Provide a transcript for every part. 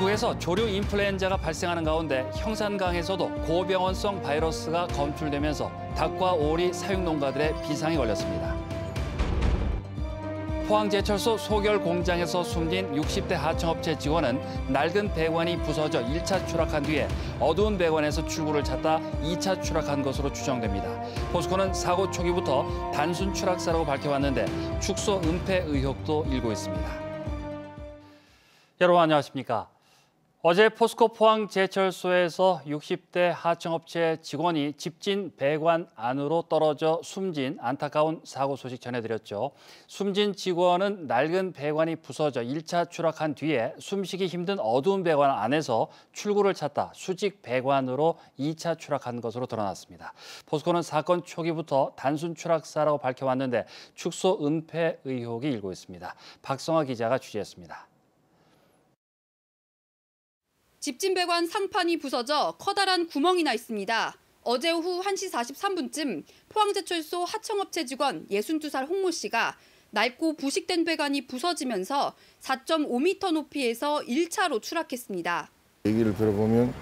미국에서 조류 인플루엔자가 발생하는 가운데 형산강에서도 고병원성 바이러스가 검출되면서 닭과 오리 사육 농가들의 비상이 걸렸습니다. 포항제철소 소결 공장에서 숨진 60대 하청업체 직원은 낡은 배관이 부서져 1차 추락한 뒤에 어두운 배관에서 출구를 찾다 2차 추락한 것으로 추정됩니다. 포스코는 사고 초기부터 단순 추락사라고 밝혀왔는데 축소 은폐 의혹도 일고 있습니다. 여러분 안녕하십니까? 어제 포스코 포항제철소에서 60대 하청업체 직원이 집진 배관 안으로 떨어져 숨진 안타까운 사고 소식 전해드렸죠. 숨진 직원은 낡은 배관이 부서져 1차 추락한 뒤에 숨쉬기 힘든 어두운 배관 안에서 출구를 찾다 수직 배관으로 2차 추락한 것으로 드러났습니다. 포스코는 사건 초기부터 단순 추락사라고 밝혀왔는데 축소 은폐 의혹이 일고 있습니다. 박성아 기자가 취재했습니다. 집진 배관 상판이 부서져 커다란 구멍이 나 있습니다. 어제 오후 1시 43분쯤 포항제철소 하청업체 직원 62살 홍모 씨가 낡고 부식된 배관이 부서지면서 4.5m 높이에서 1차로 추락했습니다. 얘기를 들어보면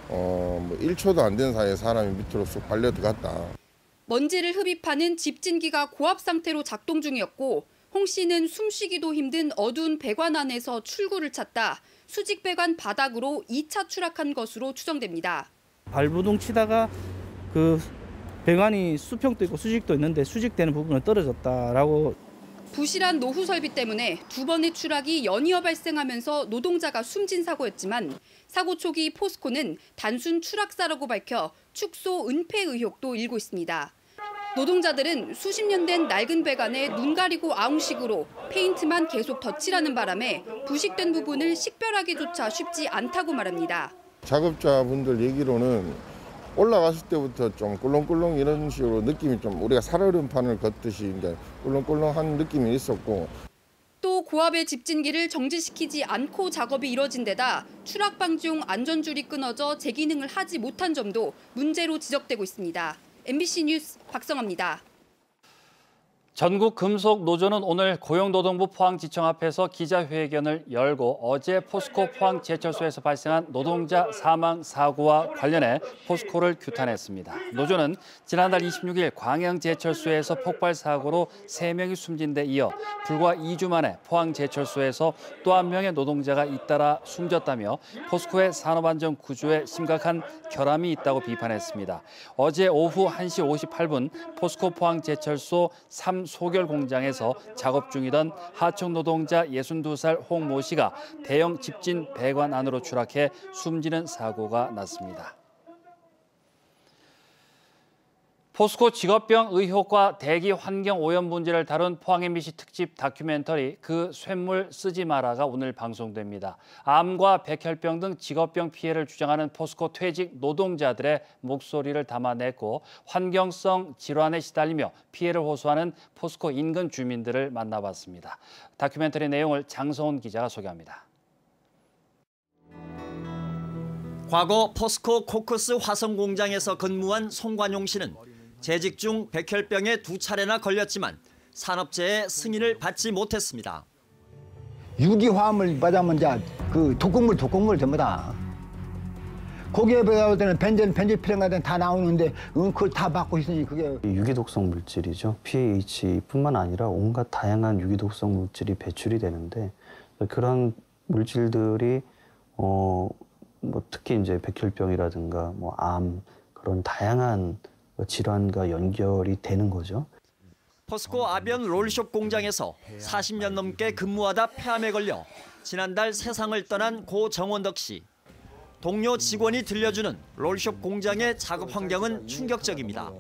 1초도 안 된 사이에 사람이 밑으로 쑥 발려 들어갔다. 먼지를 흡입하는 집진기가 고압 상태로 작동 중이었고 홍 씨는 숨쉬기도 힘든 어두운 배관 안에서 출구를 찾다 수직 배관 바닥으로 2차 추락한 것으로 추정됩니다. 발부동 치다가 그 배관이 수평도 있고 수직도 있는데 수직되는 부분은 떨어졌다라고. 부실한 노후 설비 때문에 두 번의 추락이 연이어 발생하면서 노동자가 숨진 사고였지만 사고 초기 포스코는 단순 추락사라고 밝혀 축소 은폐 의혹도 일고 있습니다. 노동자들은 수십 년 된 낡은 배관에 눈 가리고 아웅식으로 페인트만 계속 덧칠하는 바람에 부식된 부분을 식별하기조차 쉽지 않다고 말합니다. 작업자분들 얘기로는 올라갔을 때부터 좀 꿀렁꿀렁 이런 식으로 느낌이 좀 우리가 살얼음판을 걷듯이 이제 꿀렁꿀렁한 느낌이 있었고 또 고압의 집진기를 정지시키지 않고 작업이 이뤄진 데다 추락 방지용 안전줄이 끊어져 제 기능을 하지 못한 점도 문제로 지적되고 있습니다. MBC 뉴스 박성아입니다. 전국 금속 노조는 오늘 고용노동부 포항지청 앞에서 기자회견을 열고 어제 포스코 포항제철소에서 발생한 노동자 사망 사고와 관련해 포스코를 규탄했습니다. 노조는 지난달 26일 광양제철소에서 폭발 사고로 3명이 숨진 데 이어 불과 2주 만에 포항제철소에서 또 한 명의 노동자가 잇따라 숨졌다며 포스코의 산업안전 구조에 심각한 결함이 있다고 비판했습니다. 어제 오후 1시 58분 포스코 포항제철소 3 소결 공장에서 작업 중이던 하청 노동자 62살 홍모 씨가 대형 집진 배관 안으로 추락해 숨지는 사고가 났습니다. 포스코 직업병 의혹과 대기 환경 오염 문제를 다룬 포항 MBC 특집 다큐멘터리 그 쇳물 쓰지 마라가 오늘 방송됩니다. 암과 백혈병 등 직업병 피해를 주장하는 포스코 퇴직 노동자들의 목소리를 담아냈고 환경성 질환에 시달리며 피해를 호소하는 포스코 인근 주민들을 만나봤습니다. 다큐멘터리 내용을 장성훈 기자가 소개합니다. 과거 포스코 코크스 화성 공장에서 근무한 송관용 씨는 재직 중 백혈병에 2차례나 걸렸지만 산업재해 승인을 받지 못했습니다. 유기화합을 받으면 이제 그 독극물 전부 다. 거기에 배울 때는 벤젠, 벤질피렌 같은 다 나오는데 그걸 다 받고 있으니 그게 유기독성 물질이죠. PAH뿐만 아니라 온갖 다양한 유기독성 물질이 배출이 되는데 그런 물질들이 특히 이제 백혈병이라든가 암 그런 다양한 질환과 연결이 되는 거죠. 포스코 아변 롤숍 공장에서 40년 넘게 근무하다 폐암에 걸려 지난달 세상을 떠난 고 정원덕 씨. 동료 직원이 들려주는 롤숍 공장의 작업 환경은 충격적입니다.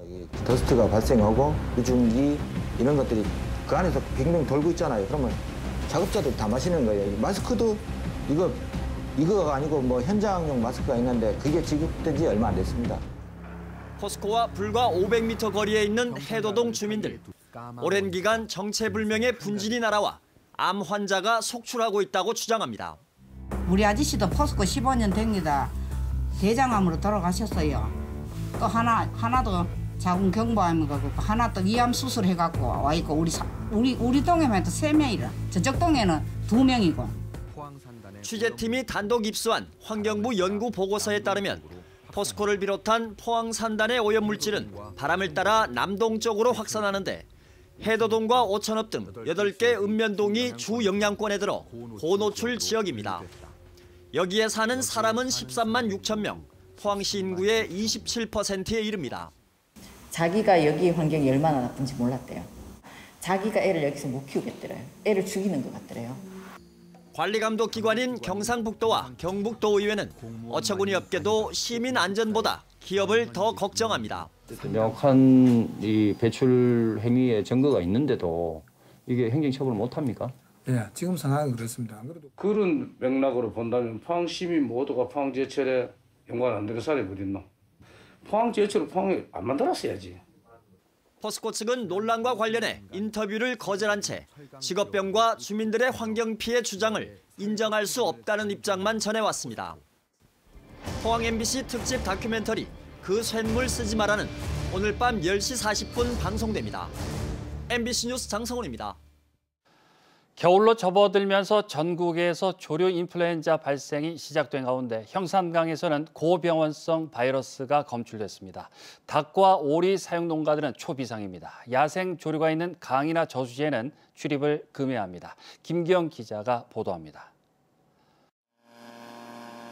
더스트가 발생하고 유증기 이런 것들이 그 안에서 빙빙 돌고 있잖아요. 그러면 작업자들 다 마시는 거예요. 마스크도 이거가 아니고 현장용 마스크가 있는데 그게 지급된 지 얼마 안 됐습니다. 포스코와 불과 500m 거리에 있는 해도동 주민들. 오랜 기간 정체불명의 분진이 날아와 암 환자가 속출하고 있다고 주장합니다. 우리 아저씨도 포스코 15년 됩니다. 대장암으로 돌아가셨어요. 또 하나도 자궁 경부암이 가고 하나 또 이암 수술해갖고 와 있고 우리 동에만 또 3명이라 저쪽 동에는 2명이고. 취재팀이 단독 입수한 환경부 연구 보고서에 따르면 포스코를 비롯한 포항 산단의 오염물질은 바람을 따라 남동쪽으로 확산하는데 해도동과 오천읍 등 8개 읍면동이 주 영향권에 들어 고노출 지역입니다. 여기에 사는 사람은 13만 6천 명, 포항시 인구의 27%에 이릅니다. 자기가 여기 환경이 얼마나 나쁜지 몰랐대요. 자기가 애를 여기서 못 키우겠더래요. 애를 죽이는 것 같더래요. 관리감독기관인 경상북도와 경북도의회는 어처구니 없게도 시민 안전보다 기업을 더 걱정합니다. 명확한 이 배출 행위의 증거가 있는데도 이게 행정처벌을 못합니까? 네, 지금 상황은 그렇습니다. 안 그래도 그런 맥락으로 본다면 포항 시민 모두가 포항제철에 연관 안 되는 사람이 어디 있노? 포항제철을 포항에 안 만들었어야지. 포스코 측은 논란과 관련해 인터뷰를 거절한 채 직업병과 주민들의 환경 피해 주장을 인정할 수 없다는 입장만 전해왔습니다. 포항 MBC 특집 다큐멘터리 그 쇳물 쓰지 마라는 오늘 밤 10시 40분 방송됩니다. MBC 뉴스 장성훈입니다. 겨울로 접어들면서 전국에서 조류 인플루엔자 발생이 시작된 가운데 형산강에서는 고병원성 바이러스가 검출됐습니다. 닭과 오리 사육 농가들은 초비상입니다. 야생 조류가 있는 강이나 저수지에는 출입을 금해합니다. 김기영 기자가 보도합니다.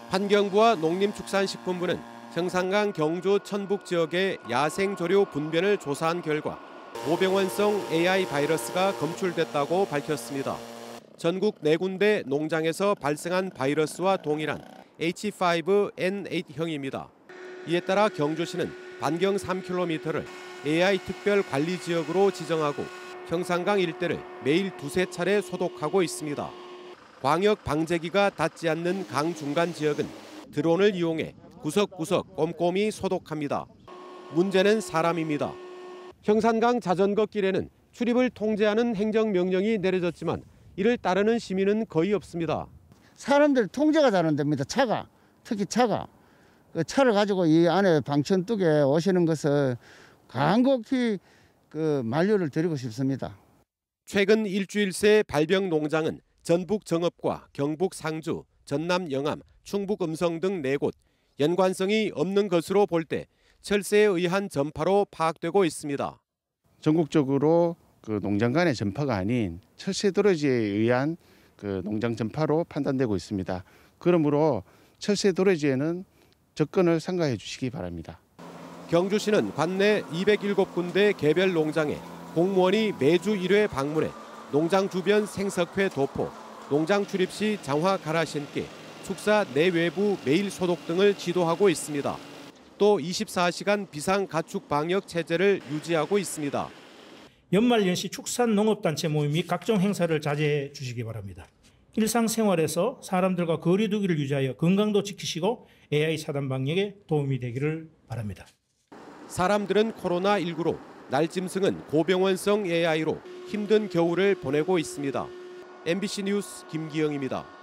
환경부와 농림축산식품부는 형산강 경주 천북 지역의 야생 조류 분변을 조사한 결과 고병원성 AI 바이러스가 검출됐다고 밝혔습니다. 전국 4군데 농장에서 발생한 바이러스와 동일한 H5N8형입니다. 이에 따라 경주시는 반경 3km를 AI 특별 관리 지역으로 지정하고 형산강 일대를 매일 2~3차례 소독하고 있습니다. 광역 방제기가 닿지 않는 강 중간 지역은 드론을 이용해 구석구석 꼼꼼히 소독합니다. 문제는 사람입니다. 형산강 자전거 길에는 출입을 통제하는 행정명령이 내려졌지만 이를 따르는 시민은 거의 없습니다. 사람들 통제가 잘 안 됩니다. 차가, 특히 차가. 그 차를 가지고 이 안에 방천뚝에 오시는 것을 간곡히 만류를 드리고 싶습니다. 최근 일주일 새 발병 농장은 전북 정읍과 경북 상주, 전남 영암, 충북 음성 등 4곳, 연관성이 없는 것으로 볼 때 철새에 의한 전파로 파악되고 있습니다. 전국적으로 농장 간의 전파가 아닌 철새 도래지에 의한 농장 전파로 판단되고 있습니다. 그러므로 철새 도래지에는 접근을 삼가해 주시기 바랍니다. 경주시는 관내 207군데 개별 농장에 공무원이 매주 1회 방문해 농장 주변 생석회 도포, 농장 출입 시 장화 갈아 신기, 축사 내외부 매일 소독 등을 지도하고 있습니다. 또 24시간 비상 가축 방역 체제를 유지하고 있습니다. 연말연시 축산농업단체 모임 및 각종 행사를 자제해 주시기 바랍니다. 일상생활에서 사람들과 거리 두기를 유지하여 건강도 지키시고 AI 차단 방역에 도움이 되기를 바랍니다. 사람들은 코로나19로, 날짐승은 고병원성 AI로 힘든 겨울을 보내고 있습니다. MBC 뉴스 김기영입니다.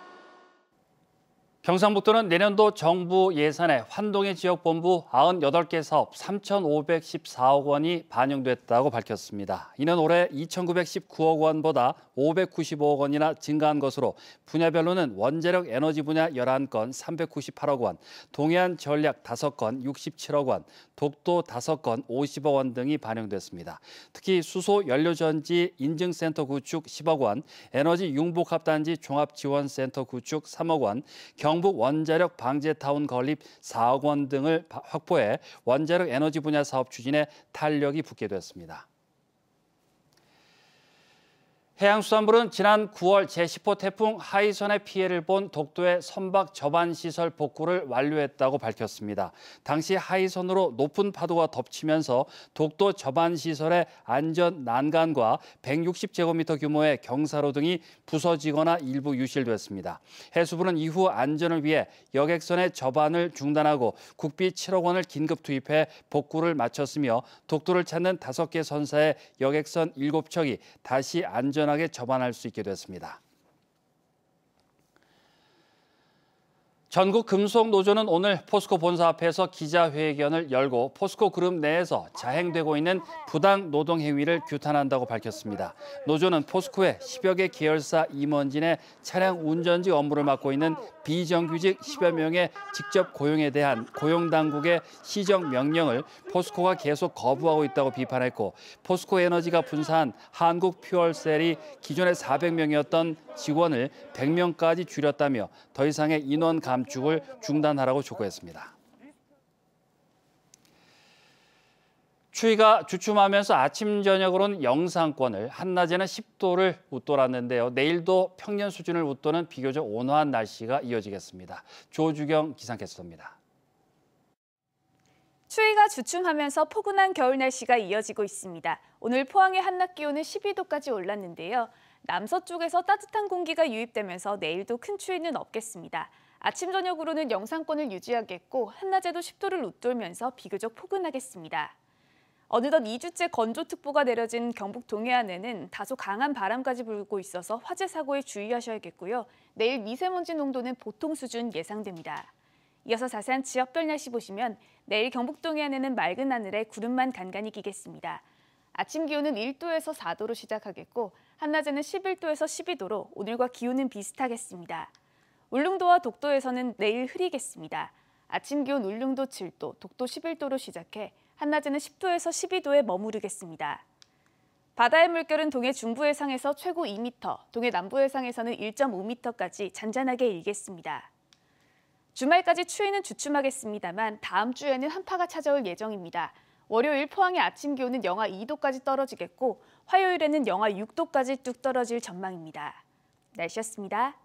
경상북도는 내년도 정부 예산에 환동의 지역본부 98개 사업 3,514억 원이 반영됐다고 밝혔습니다. 이는 올해 2,919억 원보다 595억 원이나 증가한 것으로 분야별로는 원자력 에너지 분야 11건 398억 원, 동해안 전략 5건 67억 원, 독도 5건 50억 원 등이 반영됐습니다. 특히 수소 연료전지 인증센터 구축 10억 원, 에너지 융복합단지 종합지원센터 구축 3억 원, 경북 원자력 방제타운 건립 4억 원 등을 확보해 원자력 에너지 분야 사업 추진에 탄력이 붙게 됐습니다. 해양수산부는 지난 9월 제10호 태풍 하이선의 피해를 본 독도의 선박 접안시설 복구를 완료했다고 밝혔습니다. 당시 하이선으로 높은 파도가 덮치면서 독도 접안시설의 안전 난간과 160제곱미터 규모의 경사로 등이 부서지거나 일부 유실됐습니다. 해수부는 이후 안전을 위해 여객선의 접안을 중단하고 국비 7억 원을 긴급 투입해 복구를 마쳤으며 독도를 찾는 5개 선사의 여객선 7척이 다시 안전하게 접안할 수 있게 됐습니다. 전국 금속노조는 오늘 포스코 본사 앞에서 기자회견을 열고 포스코 그룹 내에서 자행되고 있는 부당 노동 행위를 규탄한다고 밝혔습니다. 노조는 포스코의 10여 개 계열사 임원진의 차량 운전지 업무를 맡고 있는 비정규직 10여 명의 직접 고용에 대한 고용당국의 시정 명령을 포스코가 계속 거부하고 있다고 비판했고, 포스코 에너지가 분사한 한국퓨얼셀이 기존에 400명이었던 직원을 100명까지 줄였다며 더 이상의 인원 감축을 중단하라고 촉구했습니다. 추위가 주춤하면서 아침 저녁으로는 영상권을, 한낮에는 10도를 웃돌았는데요. 내일도 평년 수준을 웃도는 비교적 온화한 날씨가 이어지겠습니다. 조주경 기상캐스터입니다. 추위가 주춤하면서 포근한 겨울 날씨가 이어지고 있습니다. 오늘 포항의 한낮 기온은 12도까지 올랐는데요. 남서쪽에서 따뜻한 공기가 유입되면서 내일도 큰 추위는 없겠습니다. 아침 저녁으로는 영상권을 유지하겠고 한낮에도 10도를 웃돌면서 비교적 포근하겠습니다. 어느덧 2주째 건조특보가 내려진 경북 동해안에는 다소 강한 바람까지 불고 있어서 화재 사고에 주의하셔야겠고요. 내일 미세먼지 농도는 보통 수준 예상됩니다. 이어서 자세한 지역별 날씨 보시면 내일 경북 동해안에는 맑은 하늘에 구름만 간간히 끼겠습니다. 아침 기온은 1도에서 4도로 시작하겠고 한낮에는 11도에서 12도로 오늘과 기온은 비슷하겠습니다. 울릉도와 독도에서는 내일 흐리겠습니다. 아침 기온 울릉도 7도, 독도 11도로 시작해 한낮에는 10도에서 12도에 머무르겠습니다. 바다의 물결은 동해 중부 해상에서 최고 2m, 동해 남부 해상에서는 1.5m까지 잔잔하게 일겠습니다. 주말까지 추위는 주춤하겠습니다만 다음 주에는 한파가 찾아올 예정입니다. 월요일 포항의 아침 기온은 영하 2도까지 떨어지겠고 화요일에는 영하 6도까지 뚝 떨어질 전망입니다. 날씨였습니다.